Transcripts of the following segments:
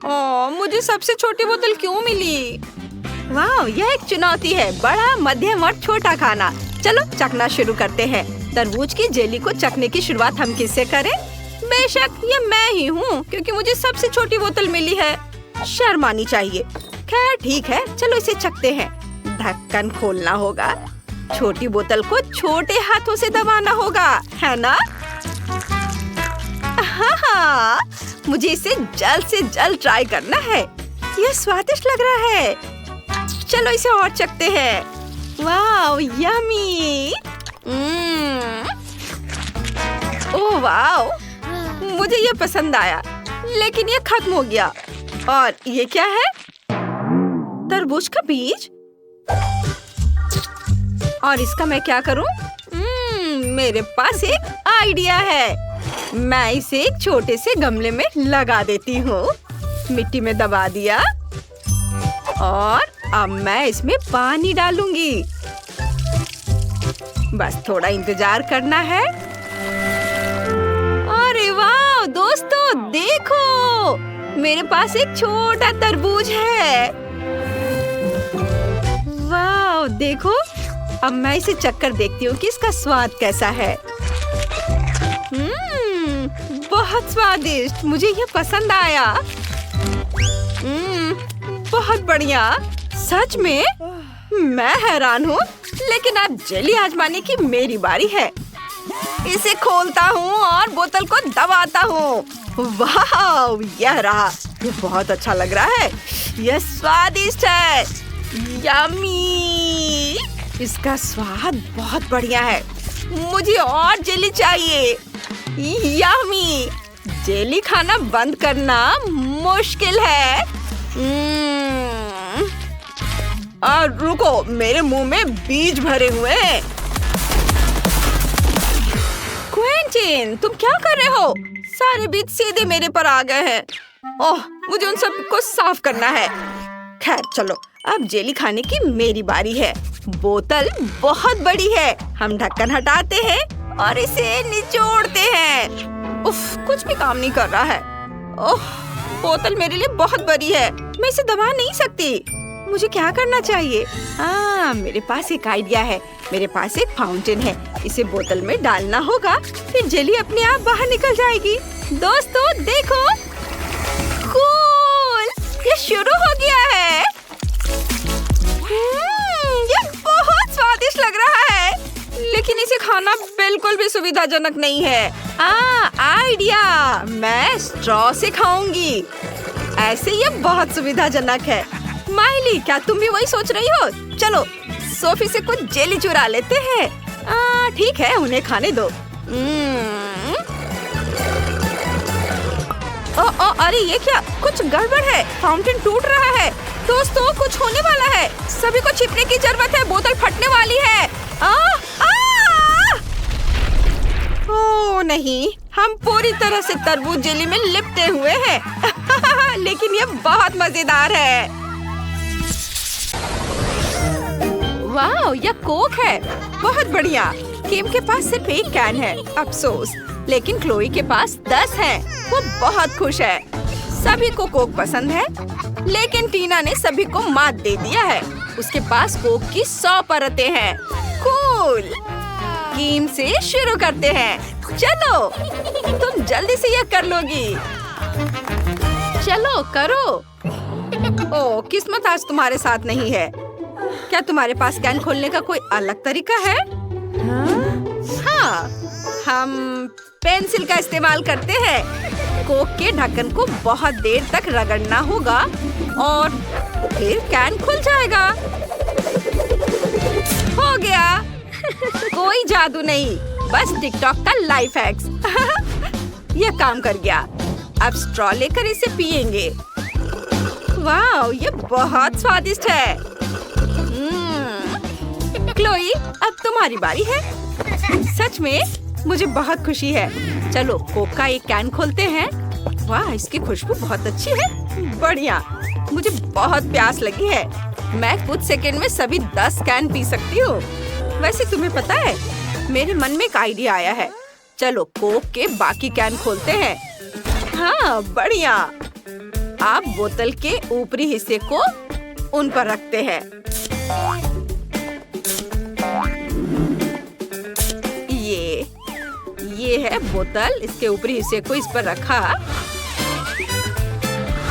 मुझे सबसे छोटी बोतल क्यों मिली? वाह, यह एक चुनौती है। बड़ा, मध्यम और छोटा खाना। चलो चखना शुरू करते हैं। तरबूज की जेली को चखने की शुरुआत हम किससे करें? बेशक ये मैं ही हूँ, क्योंकि मुझे सबसे छोटी बोतल मिली है। शर्म आनी चाहिए। खैर ठीक है, चलो इसे चखते हैं। ढक्कन खोलना होगा। छोटी बोतल को छोटे हाथों से दबाना होगा, है ना? हाँ, मुझे इसे जल्द से जल्द ट्राई करना है। यह स्वादिष्ट लग रहा है। चलो इसे और चखते हैं। वाह, यम्मी। ओह वाह, मुझे ये पसंद आया, लेकिन ये खत्म हो गया। और ये क्या है? तरबूज का बीज। और इसका मैं क्या करूं? मेरे पास एक आइडिया है। मैं इसे एक छोटे से गमले में लगा देती हूँ। मिट्टी में दबा दिया और अब मैं इसमें पानी डालूंगी। बस थोड़ा इंतजार करना है। अरे वाह दोस्तों, देखो मेरे पास एक छोटा तरबूज है। वाह देखो, अब मैं इसे चखकर देखती हूँ कि इसका स्वाद कैसा है। बहुत स्वादिष्ट, मुझे ये पसंद आया। बहुत बढ़िया। सच में मैं हैरान हूँ, लेकिन अब जेली आजमाने की मेरी बारी है। इसे खोलता हूँ और बोतल को दबाता हूँ। वाह, यह रहा। ये बहुत अच्छा लग रहा है। यह स्वादिष्ट है। यम्मी। इसका स्वाद बहुत बढ़िया है। मुझे और जेली चाहिए। यम्मी। जेली खाना बंद करना मुश्किल है। और रुको, मेरे मुंह में बीज भरे हुए हैं। क्विंटीन, तुम क्या कर रहे हो? सारे बीज सीधे मेरे पर आ गए हैं। ओह, मुझे उन सब को साफ करना है। खैर चलो, अब जेली खाने की मेरी बारी है। बोतल बहुत बड़ी है। हम ढक्कन हटाते हैं और इसे निचोड़ते हैं। उफ, कुछ भी काम नहीं कर रहा है। ओह, बोतल मेरे लिए बहुत बड़ी है। मैं इसे दबा नहीं सकती। मुझे क्या करना चाहिए? मेरे पास एक आइडिया है। मेरे पास एक फाउंटेन है। इसे बोतल में डालना होगा, फिर जेली अपने आप बाहर निकल जाएगी। दोस्तों देखो, कूल, ये शुरू हो गया है। ये बहुत स्वादिष्ट लग रहा है, लेकिन इसे खाना बिल्कुल भी सुविधाजनक नहीं है। आइडिया, मैं स्ट्रॉ से खाऊंगी। ऐसे ये बहुत सुविधाजनक है। माइली, क्या तुम भी वही सोच रही हो? चलो सोफी से कुछ जेली चुरा लेते हैं। ठीक है, उन्हें खाने दो। अरे ये क्या? कुछ गड़बड़ है। फाउंटेन टूट रहा है। दोस्तों कुछ होने वाला है। सभी को छिपने की जरूरत है। बोतल फटने वाली है। ओह नहीं, हम पूरी तरह से तरबूज जेली में लिपटे हुए हैं। लेकिन ये बहुत मजेदार है। वाह, यह कोक है। बहुत बढ़िया। किम के पास सिर्फ एक कैन है, अफसोस। लेकिन क्लोई के पास 10 है। वो बहुत खुश है। सभी को कोक पसंद है, लेकिन टीना ने सभी को मात दे दिया है। उसके पास कोक की 100 परतें हैं। कूल। किम से शुरू करते हैं। चलो, तुम जल्दी से यह कर लोगी। चलो करो। ओह, किस्मत आज तुम्हारे साथ नहीं है। क्या तुम्हारे पास कैन खोलने का कोई अलग तरीका है? हाँ, हम पेंसिल का इस्तेमाल करते हैं। कोक के ढक्कन को बहुत देर तक रगड़ना होगा और फिर कैन खुल जाएगा। हो गया। कोई जादू नहीं, बस टिकटॉक का लाइफ हैक्स। यह काम कर गया। अब स्ट्रॉ लेकर इसे पिएंगे। वाह, ये बहुत स्वादिष्ट है। क्लोई, अब तुम्हारी बारी है। सच में मुझे बहुत खुशी है। चलो कोक का एक कैन खोलते हैं। वाह, इसकी खुशबू बहुत अच्छी है। बढ़िया। मुझे बहुत प्यास लगी है। मैं कुछ सेकंड में सभी 10 कैन पी सकती हूँ। वैसे तुम्हें पता है, मेरे मन में एक आइडिया आया है। चलो कोक के बाकी कैन खोलते हैं। हाँ, बढ़िया। आप बोतल के ऊपरी हिस्से को उन पर रखते हैं। ये है बोतल, इसके ऊपरी हिस्से को इस पर रखा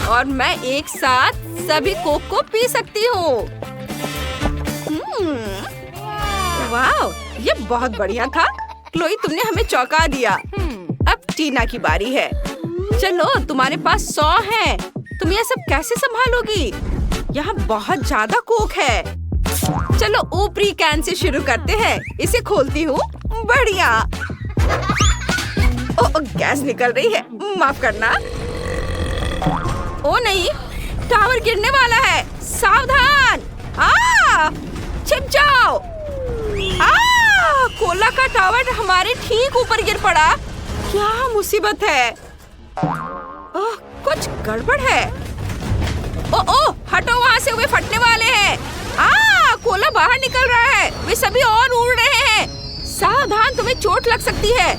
और मैं एक साथ सभी कोक को पी सकती हूँ। वाह, ये बहुत बढ़िया था। क्लोई, तुमने हमें चौंका दिया। अब टीना की बारी है। चलो, तुम्हारे पास 100 है। तुम ये सब कैसे संभालोगी? यहाँ बहुत ज्यादा कोक है। चलो ऊपरी कैन से शुरू करते हैं। इसे खोलती हूँ। बढ़िया। ओ, गैस निकल रही है, माफ करना। ओ नहीं, टावर गिरने वाला है। सावधान। छिप जाओ। कोला का टावर हमारे ठीक ऊपर गिर पड़ा। क्या मुसीबत है। कुछ गड़बड़ है। ओ, हटो वहाँ से, वे फटने वाले हैं। कोला बाहर निकल रहा है। वे सभी और उड़ रहे हैं। सावधान, तुम्हें चोट लग सकती है।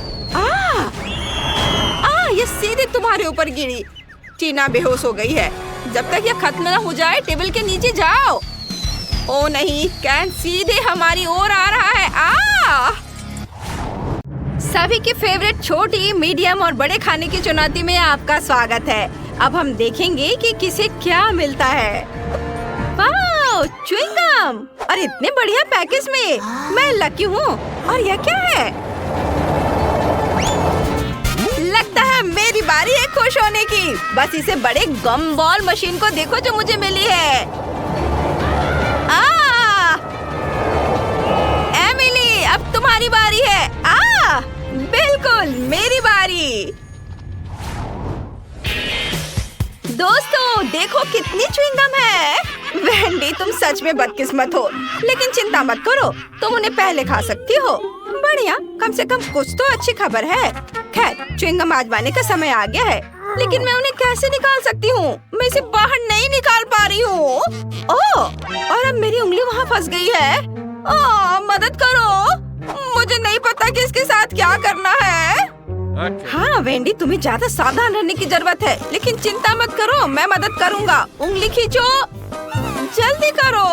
ये सीधे तुम्हारे ऊपर गिरी। टीना बेहोश हो गई है। जब तक ये खत्म न हो जाए, टेबल के नीचे जाओ। ओ नहीं, कैन सीधे हमारी ओर आ रहा है। सभी की फेवरेट छोटी, मीडियम और बड़े खाने की चुनौती में आपका स्वागत है। अब हम देखेंगे कि किसे क्या मिलता है। वाह, च्युइंग गम! और इतने बढ़िया पैकेज में। मैं लकी हूँ। और यह क्या है? लगता है मेरी बारी है खुश होने की। बस इसे बड़े गम बॉल मशीन को देखो जो मुझे मिली है। एमिली, अब तुम्हारी बारी है। बिल्कुल मेरी बारी। दोस्तों, देखो कितनी च्युइंग गम है। वेंडी, तुम सच में बदकिस्मत हो, लेकिन चिंता मत करो, तुम उन्हें पहले खा सकती हो। बढ़िया, कम से कम कुछ तो अच्छी खबर है। खैर, च्युइंग गम आजमाने का समय आ गया है, लेकिन मैं उन्हें कैसे निकाल सकती हूँ? मैं इसे बाहर नहीं निकाल पा रही हूँ। और अब मेरी उंगली वहाँ फंस गई है। मदद करो, मुझे नहीं पता कि इसके साथ क्या करना है। हाँ वेंडी, तुम्हें ज्यादा सावधान रहने की जरूरत है, लेकिन चिंता मत करो, मैं मदद करूँगा। उंगली खींचो, जल्दी करो।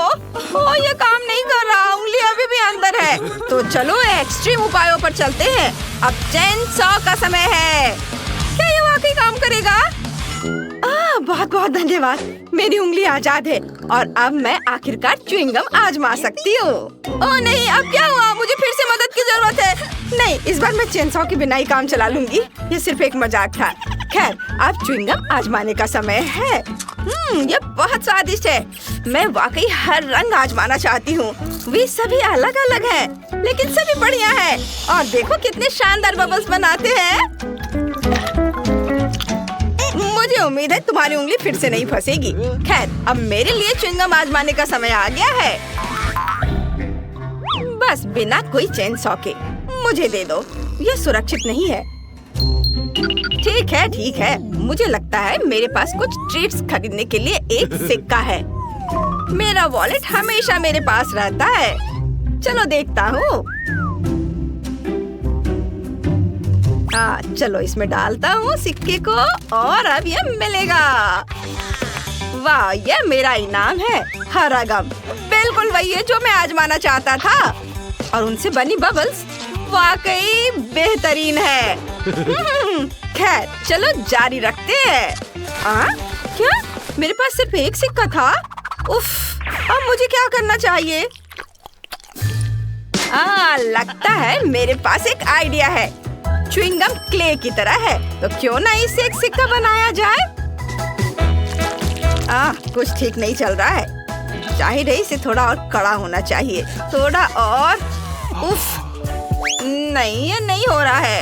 ये काम नहीं कर रहा, उंगली अभी भी अंदर है। तो चलो एक्सट्रीम उपायों पर चलते हैं। अब चेन सॉ का समय है। क्या ये वाकई काम करेगा? बहुत बहुत धन्यवाद, मेरी उंगली आजाद है और अब मैं आखिरकार च्युइंग गम आजमा सकती हूँ। ओह नहीं, अब क्या हुआ? मुझे फिर से मदद की जरूरत है। नहीं, इस बार मैं चेन सॉ के बिना ही काम चला लूंगी। ये सिर्फ एक मजाक था। खैर, अब च्युइंग गम आजमाने का समय है। ये बहुत स्वादिष्ट है। मैं वाकई हर रंग आजमाना चाहती हूँ। वे सभी अलग अलग हैं, लेकिन सभी बढ़िया हैं। और देखो कितने शानदार बबल्स बनाते हैं। मुझे उम्मीद है तुम्हारी उंगली फिर से नहीं फंसेगी। खैर, अब मेरे लिए च्युइंग गम आजमाने का समय आ गया है। बस बिना कोई चेन सॉ के मुझे दे दो, ये सुरक्षित नहीं है। ठीक है, मुझे लगता है मेरे पास कुछ ट्रीट्स खरीदने के लिए एक सिक्का है। मेरा वॉलेट हमेशा मेरे पास रहता है। चलो देखता हूँ। चलो इसमें डालता हूँ सिक्के को और अब ये मिलेगा। वाह, ये मेरा इनाम है, हरा गम। बिल्कुल वही है जो मैं आजमाना चाहता था। और उनसे बनी बबल्स वाकई बेहतरीन है। खैर, चलो जारी रखते हैं। क्या? मेरे पास सिर्फ एक सिक्का था? उफ, अब मुझे क्या करना चाहिए? लगता है मेरे पास एक आइडिया है। च्युइंग गम क्ले की तरह है, तो क्यों ना इससे एक सिक्का बनाया जाए? कुछ ठीक नहीं चल रहा है। जाहिर है इसे थोड़ा और कड़ा होना चाहिए। थोड़ा और। उफ, नहीं, ये नहीं हो रहा है।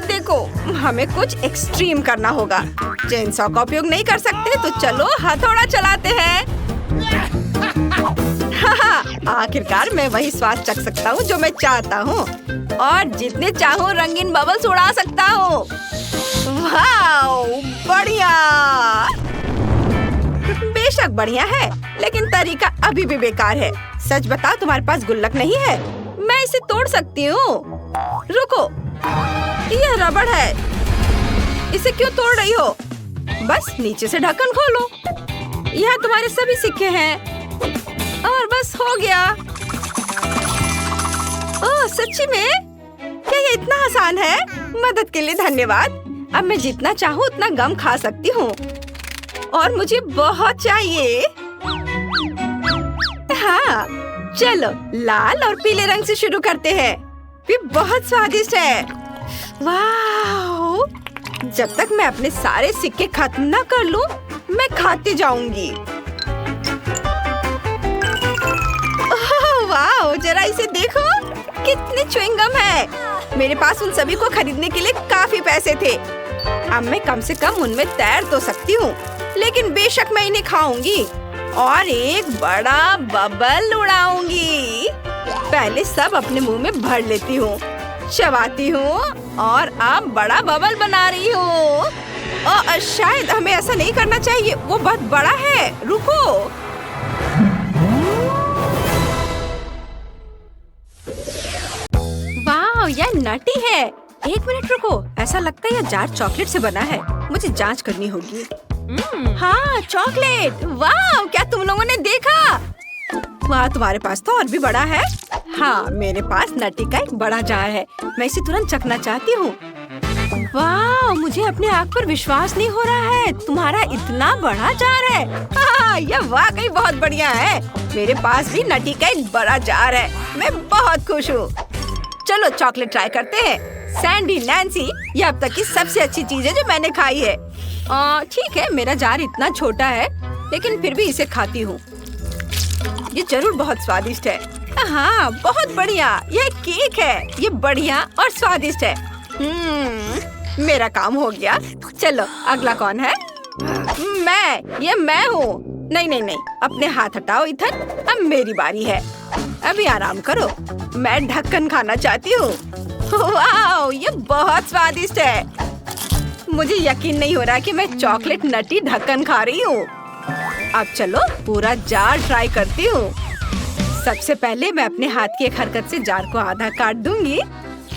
देखो, हमें कुछ एक्सट्रीम करना होगा। चेन सॉ का उपयोग नहीं कर सकते, तो चलो हथौड़ा चलाते हैं। आखिरकार मैं वही स्वाद चख सकता हूँ जो मैं चाहता हूँ और जितने चाहूँ रंगीन बबल्स उड़ा सकता हूँ। वाओ, बढ़िया। बेशक बढ़िया है, लेकिन तरीका अभी भी बेकार है। सच बताओ, तुम्हारे पास गुल्लक नहीं है? मैं इसे तोड़ सकती हूँ। रुको। यह रबड़ है, इसे क्यों तोड़ रही हो? बस नीचे से ढक्कन खोलो। यहाँ तुम्हारे सभी सिक्के हैं और बस हो गया। ओह सच्ची में? क्या ये इतना आसान है? मदद के लिए धन्यवाद। अब मैं जितना चाहूँ उतना गम खा सकती हूँ और मुझे बहुत चाहिए। हाँ, चलो लाल और पीले रंग से शुरू करते हैं। ये बहुत स्वादिष्ट है। वाह! जब तक मैं अपने सारे सिक्के खत्म न कर लूं, मैं खाती जाऊंगी। ओह वाह! जरा इसे देखो, कितने च्युइंगम है। मेरे पास उन सभी को खरीदने के लिए काफी पैसे थे। अब मैं कम से कम उनमें तैर तो सकती हूँ, लेकिन बेशक मैं इन्हें खाऊंगी और एक बड़ा बबल उड़ाऊंगी। पहले सब अपने मुंह में भर लेती हूँ, चबाती हूँ और अब बड़ा बबल बना रही हूँ। शायद हमें ऐसा नहीं करना चाहिए, वो बहुत बड़ा है। रुको। वाह, यह नटी है। एक मिनट रुको, ऐसा लगता है यह जार चॉकलेट से बना है। मुझे जांच करनी होगी। हाँ, चॉकलेट। वाह, क्या तुम लोगों ने देखा? वाह, तुम्हारे पास तो और भी बड़ा है। हाँ, मेरे पास नटी का एक बड़ा जार है। मैं इसे तुरंत चखना चाहती हूँ। वाह, मुझे अपने आप पर विश्वास नहीं हो रहा है। तुम्हारा इतना बड़ा जार है। हाँ, यह वाकई बहुत बढ़िया है। मेरे पास भी नटी का एक बड़ा जार है। मैं बहुत खुश हूँ। चलो चॉकलेट ट्राई करते हैं। सैंडी, नैन्सी, यह अब तक की सबसे अच्छी चीज है जो मैंने खाई है। ठीक है, मेरा जार इतना छोटा है, लेकिन फिर भी इसे खाती हूँ। ये जरूर बहुत स्वादिष्ट है। हाँ, बहुत बढ़िया। यह केक है। ये बढ़िया और स्वादिष्ट है। मेरा काम हो गया। चलो अगला कौन है? ये मैं हूँ। नहीं, अपने हाथ हटाओ इथन। अब मेरी बारी है। अभी आराम करो। मैं ढक्कन खाना चाहती हूँ। वाह, ये बहुत स्वादिष्ट है। मुझे यकीन नहीं हो रहा कि मैं चॉकलेट नटी ढक्कन खा रही हूँ। अब चलो पूरा जार ट्राई करती हूँ। सबसे पहले मैं अपने हाथ की एक हरकत से जार को आधा काट दूंगी।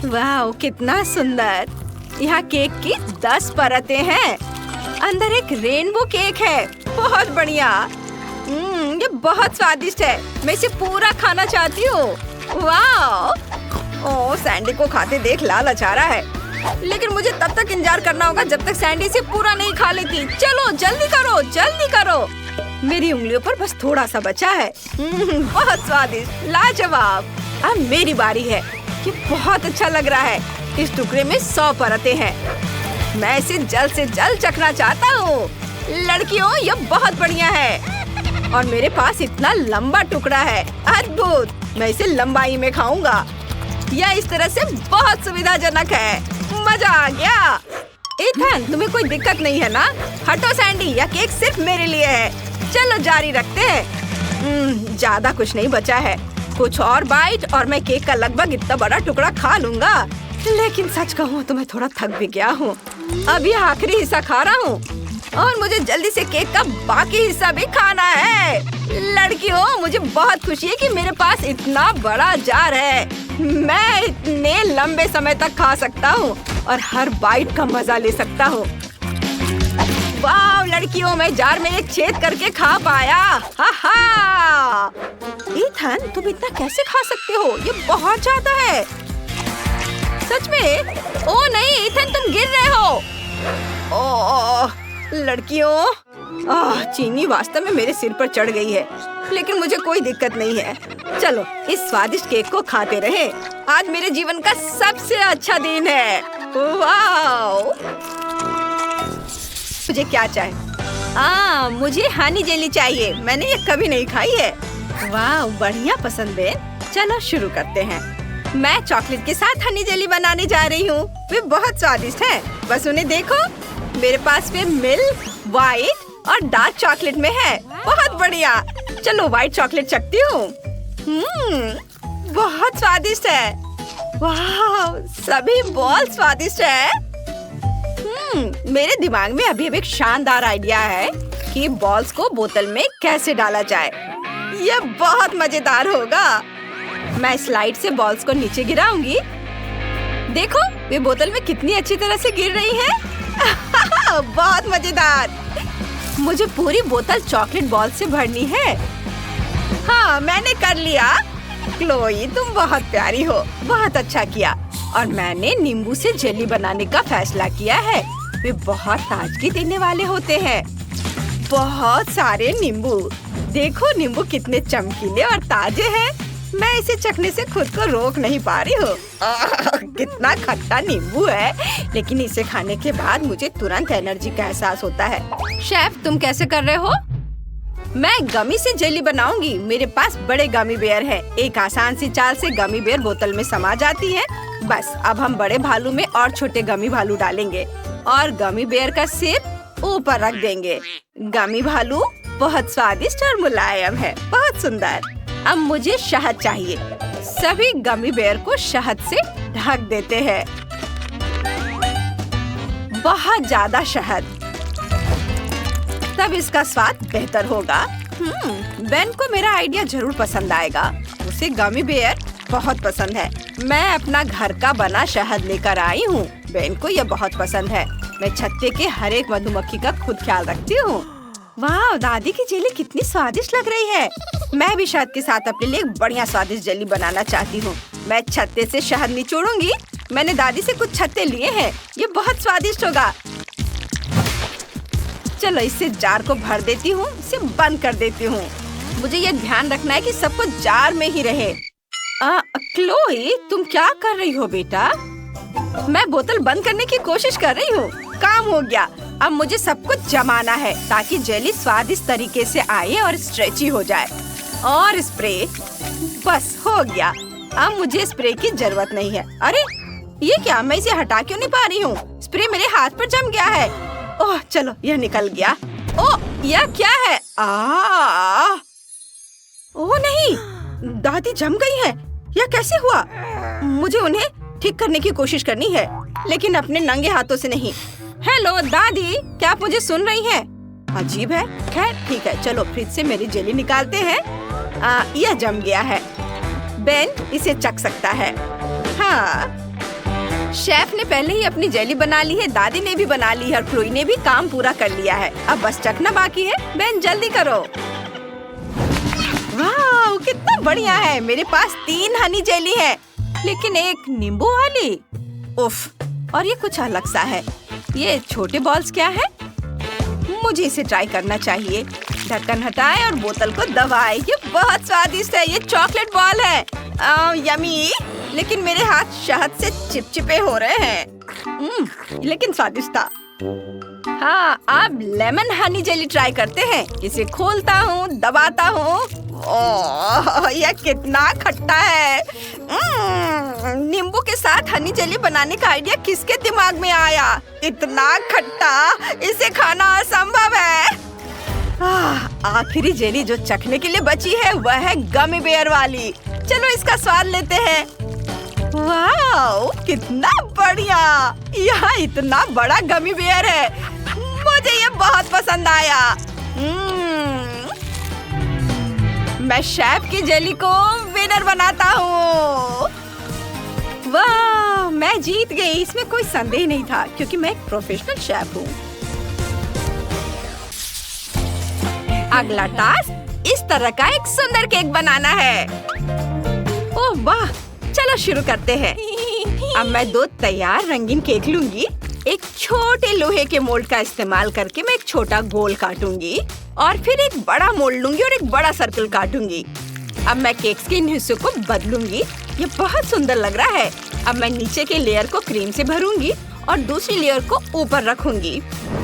वाह, कितना सुंदर। यहाँ केक की 10 परतें हैं। अंदर एक रेनबो केक है। बहुत बढ़िया। ये बहुत स्वादिष्ट है। मैं इसे पूरा खाना चाहती हूँ। वाह! ओह, सैंडी को खाते देख लालच आ रहा है, लेकिन मुझे तब तक इंतजार करना होगा जब तक सैंडी इसे पूरा नहीं खा लेती। चलो जल्दी करो, जल्दी करो। मेरी उंगलियों पर बस थोड़ा सा बचा है। बहुत स्वादिष्ट, लाजवाब। अब मेरी बारी है। ये बहुत अच्छा लग रहा है। इस टुकड़े में 100 परतें हैं। मैं इसे जल्द से जल्द चखना चाहता हूँ। लड़कियों, ये बहुत बढ़िया है और मेरे पास इतना लंबा टुकड़ा है। अद्भुत। मैं इसे लंबाई में खाऊंगा। यह इस तरह से बहुत सुविधाजनक है। मजा आ गया। इथन, तुम्हें कोई दिक्कत नहीं है ना? हटो सैंडी, यह केक सिर्फ मेरे लिए है। चलो जारी रखते हैं। ज्यादा कुछ नहीं बचा है। कुछ और बाइट और मैं केक का लगभग इतना बड़ा टुकड़ा खा लूंगा। लेकिन सच कहूँ तो मैं थोड़ा थक भी गया हूँ। अब यह आखिरी हिस्सा खा रहा हूँ और मुझे जल्दी से केक का बाकी हिस्सा भी खाना है। लड़कियों, मुझे बहुत खुशी है कि मेरे पास इतना बड़ा जार है। मैं इतने लंबे समय तक खा सकता हूँ और हर बाइट का मजा ले सकता हूँ। वाह लड़कियों, मैं जार में एक छेद करके खा पाया। हा! इथन, तुम इतना कैसे खा सकते हो? ये बहुत ज्यादा है। सच में? ओह नहीं इथन, तुम गिर रहे हो। ओह लड़कियों, चीनी वास्तव में मेरे सिर पर चढ़ गई है, लेकिन मुझे कोई दिक्कत नहीं है। चलो इस स्वादिष्ट केक को खाते रहे। आज मेरे जीवन का सबसे अच्छा दिन है। वाह! मुझे क्या चाहिए? मुझे हनी जेली चाहिए। मैंने ये कभी नहीं खाई है। वाह, बढ़िया पसंद है। चलो शुरू करते हैं। मैं चॉकलेट के साथ हनी जेली बनाने जा रही हूँ। वे बहुत स्वादिष्ट है। बस उन्हें देखो। मेरे पास वे मिल्क, व्हाइट और डार्क चॉकलेट में है। बहुत बढ़िया। चलो व्हाइट चॉकलेट चखती हूँ। बहुत स्वादिष्ट है। वाह, सभी बॉल स्वादिष्ट है। मेरे दिमाग में अभी एक शानदार आइडिया है कि बॉल्स को बोतल में कैसे डाला जाए। यह बहुत मजेदार होगा। मैं स्लाइड से बॉल्स को नीचे गिराऊंगी। देखो, वे बोतल में कितनी अच्छी तरह से गिर रही है। बहुत मजेदार। मुझे पूरी बोतल चॉकलेट बॉल से भरनी है। हाँ, मैंने कर लिया। क्लोई, तुम बहुत प्यारी हो। बहुत अच्छा किया। और मैंने नींबू से जेली बनाने का फैसला किया है। वे बहुत ताजगी देने वाले होते हैं। बहुत सारे नींबू। देखो नींबू कितने चमकीले और ताजे हैं। मैं इसे चखने से खुद को रोक नहीं पा रही हूँ। कितना खट्टा नींबू है, लेकिन इसे खाने के बाद मुझे तुरंत एनर्जी का एहसास होता है। शेफ, तुम कैसे कर रहे हो? मैं गमी से जेली बनाऊंगी। मेरे पास बड़े गमी बेयर हैं। एक आसान सी चाल से गमी बेयर बोतल में समा जाती है। बस अब हम बड़े भालू में और छोटे गमी भालू डालेंगे और गमी बेयर का सिर ऊपर रख देंगे। गमी भालू बहुत स्वादिष्ट और मुलायम है। बहुत सुंदर। अब मुझे शहद चाहिए। सभी गमी बेयर को शहद से ढक देते हैं। बहुत ज्यादा शहद, तब इसका स्वाद बेहतर होगा। बेन को मेरा आइडिया जरूर पसंद आएगा। उसे गमी बेयर बहुत पसंद है। मैं अपना घर का बना शहद लेकर आई हूँ। बेन को यह बहुत पसंद है। मैं छत्ते के हर एक मधुमक्खी का खुद ख्याल रखती हूँ। वाह, दादी की जेली कितनी स्वादिष्ट लग रही है। मैं भी शहद के साथ अपने लिए बढ़िया स्वादिष्ट जेली बनाना चाहती हूँ। मैं छत्ते से शहद निचोड़ूंगी। मैंने दादी से कुछ छत्ते लिए हैं। ये बहुत स्वादिष्ट होगा। चलो इससे जार को भर देती हूँ। इसे बंद कर देती हूँ। मुझे ये ध्यान रखना है कि सब कुछ जार में ही रहे। क्लोई, तुम क्या कर रही हो बेटा? मैं बोतल बंद करने की कोशिश कर रही हूँ। काम हो गया। अब मुझे सब कुछ जमाना है ताकि जेली स्वादिष्ट तरीके से आए और स्ट्रेची हो जाए। और स्प्रे, बस हो गया। अब मुझे स्प्रे की जरूरत नहीं है। अरे ये क्या? मैं इसे हटा क्यों नहीं पा रही हूँ? स्प्रे मेरे हाथ पर जम गया है। ओह चलो, यह निकल गया। ओह, यह क्या है? ओह नहीं, दादी जम गई है। यह कैसे हुआ? मुझे उन्हें ठीक करने की कोशिश करनी है, लेकिन अपने नंगे हाथों से नहीं। हेलो दादी, क्या आप मुझे सुन रही हैं? अजीब है। खैर ठीक है, चलो फ्रिज से मेरी जेली निकालते हैं। यह जम गया है। बेन इसे चख सकता है। हाँ, शेफ ने पहले ही अपनी जेली बना ली है। दादी ने भी बना ली है और क्लोई ने भी काम पूरा कर लिया है। अब बस चखना बाकी है। बेन जल्दी करो। वाह, कितना बढ़िया है। मेरे पास 3 हनी जेली है, लेकिन एक नींबू वाली। उफ, और ये कुछ अलग सा है। ये छोटे बॉल्स क्या है? मुझे इसे ट्राई करना चाहिए। ढक्कन हटाएं और बोतल को दबाएं। ये बहुत स्वादिष्ट है। ये चॉकलेट बॉल है। यमी, लेकिन मेरे हाथ शहद से चिपचिपे हो रहे हैं। लेकिन स्वादिष्ट था। हाँ, अब लेमन हनी जेली ट्राई करते हैं। इसे खोलता हूँ, दबाता हूँ। ओह, यह कितना खट्टा है। नींबू के साथ हनी जेली बनाने का आइडिया किसके दिमाग में आया? इतना खट्टा, इसे खाना असंभव है। आखिरी जेली जो चखने के लिए बची है वह है गमी बेयर वाली। चलो इसका स्वाद लेते हैं। वाओ, कितना बढ़िया। यहाँ इतना बड़ा गमी बेयर है। मुझे ये बहुत पसंद आया। मैं शेफ की जेली को विनर बनाता हूँ। वाह, मैं जीत गई। इसमें कोई संदेह नहीं था, क्योंकि मैं एक प्रोफेशनल शेफ हूँ। अगला टास्क इस तरह का एक सुंदर केक बनाना है। ओह वाह, चलो शुरू करते हैं। अब मैं 2 तैयार रंगीन केक लूंगी। एक छोटे लोहे के मोल्ड का इस्तेमाल करके मैं एक छोटा गोल काटूंगी और फिर एक बड़ा मोल्ड लूंगी और एक बड़ा सर्कल काटूंगी। अब मैं केक्स के इन हिस्सों को बदलूंगी। ये बहुत सुंदर लग रहा है। अब मैं नीचे के लेयर को क्रीम से भरूंगी और दूसरी लेयर को ऊपर रखूंगी।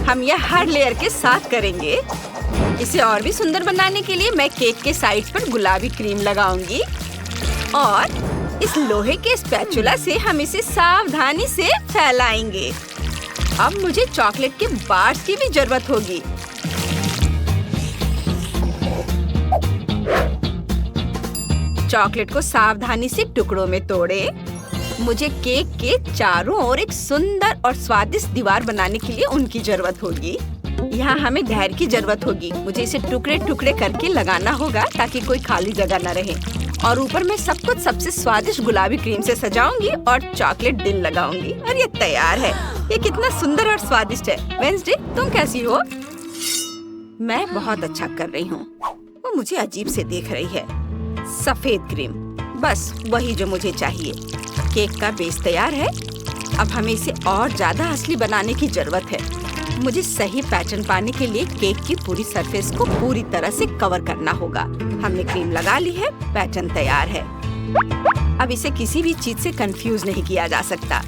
हम यह हर लेयर के साथ करेंगे। इसे और भी सुंदर बनाने के लिए मैं केक के साइड पर गुलाबी क्रीम लगाऊंगी और इस लोहे के स्पैचुला से हम इसे सावधानी से फैलाएंगे। अब मुझे चॉकलेट के बार्स की भी जरूरत होगी। चॉकलेट को सावधानी से टुकड़ों में तोड़े। मुझे केक के चारों ओर एक सुंदर और स्वादिष्ट दीवार बनाने के लिए उनकी जरूरत होगी। यहाँ हमें धैर्य की जरूरत होगी। मुझे इसे टुकड़े टुकड़े करके लगाना होगा ताकि कोई खाली जगह न रहे। और ऊपर मैं सब कुछ सबसे स्वादिष्ट गुलाबी क्रीम से सजाऊंगी और चॉकलेट दिल लगाऊंगी और ये तैयार है। ये कितना सुंदर और स्वादिष्ट है। वेंसडे, तुम कैसी हो? मैं बहुत अच्छा कर रही हूँ। वो मुझे अजीब से देख रही है। सफेद क्रीम, बस वही जो मुझे चाहिए। केक का बेस तैयार है। अब हमें इसे और ज्यादा असली बनाने की जरूरत है। मुझे सही पैटर्न पाने के लिए केक की पूरी सरफेस को पूरी तरह से कवर करना होगा। हमने क्रीम लगा ली है, पैटर्न तैयार है। अब इसे किसी भी चीज से कंफ्यूज नहीं किया जा सकता।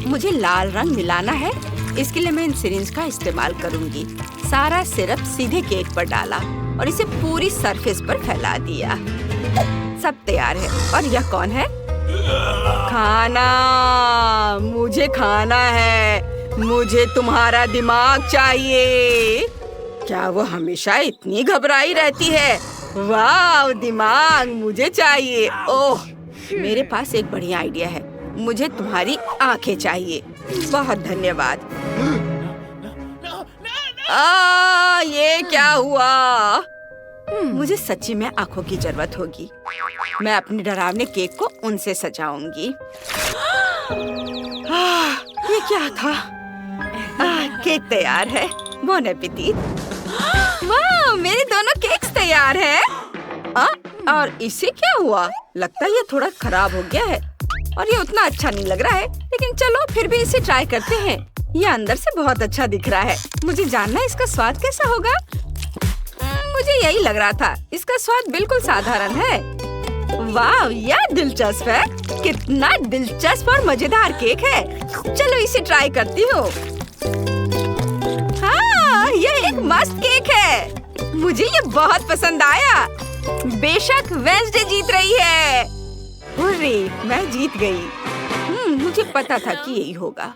मुझे लाल रंग मिलाना है, इसके लिए मैं इन सिरिंज का इस्तेमाल करूंगी। सारा सिरप सीधे केक पर डाला और इसे पूरी सरफेस पर फैला दिया। सब तैयार है। और यह कौन है? खाना, मुझे खाना है। मुझे तुम्हारा दिमाग चाहिए। क्या वो हमेशा इतनी घबराई रहती है? वाह, दिमाग मुझे चाहिए। ओह, मेरे पास एक बढ़िया आइडिया है। मुझे तुम्हारी आंखें चाहिए। बहुत धन्यवाद। ये क्या हुआ? मुझे सच्ची में आंखों की जरूरत होगी। मैं अपने डरावने केक को उनसे सजाऊंगी। ये क्या था? केक तैयार है। Bone appétit. वाह, मेरे दोनों केक्स तैयार हैं। और इसे क्या हुआ? लगता है ये थोड़ा खराब हो गया है और ये उतना अच्छा नहीं लग रहा है। लेकिन चलो फिर भी इसे ट्राई करते हैं। ये अंदर से बहुत अच्छा दिख रहा है। मुझे जानना है इसका स्वाद कैसा होगा। मुझे यही लग रहा था। इसका स्वाद बिल्कुल साधारण है। वाह, यह दिलचस्प है। कितना दिलचस्प और मजेदार केक है। चलो इसे ट्राई करती हूँ। हाँ, यह एक मस्त केक है। मुझे ये बहुत पसंद आया। बेशक वेंसडे जीत रही है। हुर्रे, मैं जीत गई। मुझे पता था कि यही होगा।